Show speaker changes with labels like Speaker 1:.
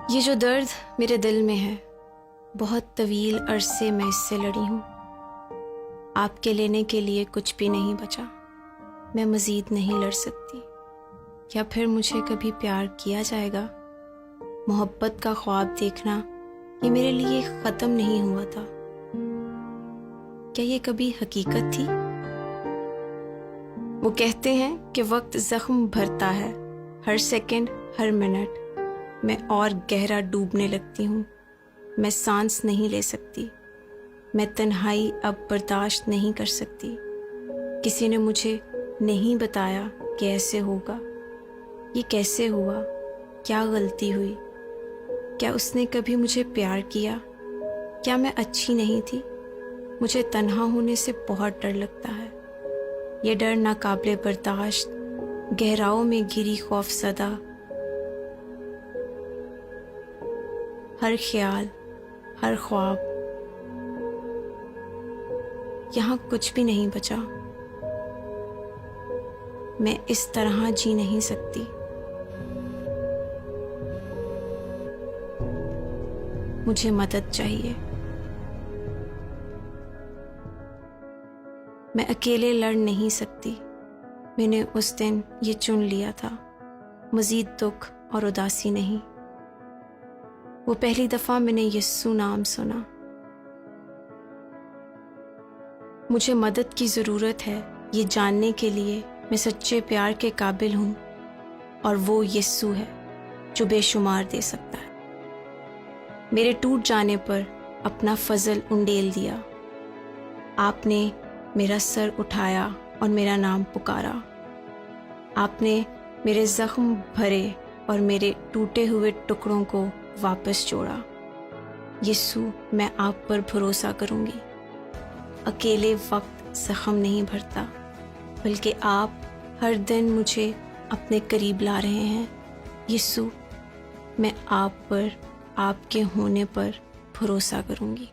Speaker 1: یہ جو درد میرے دل میں ہے، بہت طویل عرصے میں اس سے لڑی ہوں۔ آپ کے لینے کے لیے کچھ بھی نہیں بچا، میں مزید نہیں لڑ سکتی۔ یا پھر مجھے کبھی پیار کیا جائے گا؟ محبت کا خواب دیکھنا یہ میرے لیے ختم نہیں ہوا تھا۔ کیا یہ کبھی حقیقت تھی؟ وہ کہتے ہیں کہ وقت زخم بھرتا ہے، ہر سیکنڈ، ہر منٹ میں اور گہرا ڈوبنے لگتی ہوں۔ میں سانس نہیں لے سکتی، میں تنہائی اب برداشت نہیں کر سکتی۔ کسی نے مجھے نہیں بتایا کہ ایسے ہوگا۔ یہ کیسے ہوا؟ کیا غلطی ہوئی؟ کیا اس نے کبھی مجھے پیار کیا؟ کیا میں اچھی نہیں تھی؟ مجھے تنہا ہونے سے بہت ڈر لگتا ہے۔ یہ ڈر ناقابل برداشت، گہراؤں میں گھری خوف زدہ، ہر خیال، ہر خواب، یہاں کچھ بھی نہیں بچا۔ میں اس طرح جی نہیں سکتی۔ مجھے مدد چاہیے۔ میں اکیلے لڑ نہیں سکتی۔ میں نے اس دن یہ چن لیا تھا، مزید دکھ اور اداسی نہیں۔ وہ پہلی دفعہ میں نے یسوع نام سنا۔ مجھے مدد کی ضرورت ہے یہ جاننے کے لیے میں سچے پیار کے قابل ہوں، اور وہ یسوع ہے جو بے شمار دے سکتا ہے۔ میرے ٹوٹ جانے پر اپنا فضل انڈیل دیا۔ آپ نے میرا سر اٹھایا اور میرا نام پکارا۔ آپ نے میرے زخم بھرے اور میرے ٹوٹے ہوئے ٹکڑوں کو واپس جوڑا۔ یسوع، میں آپ پر بھروسہ کروں گی۔ اکیلے وقت زخم نہیں بھرتا، بلکہ آپ ہر دن مجھے اپنے قریب لا رہے ہیں۔ یسوع، میں آپ پر، آپ کے ہونے پر بھروسہ کروں گی۔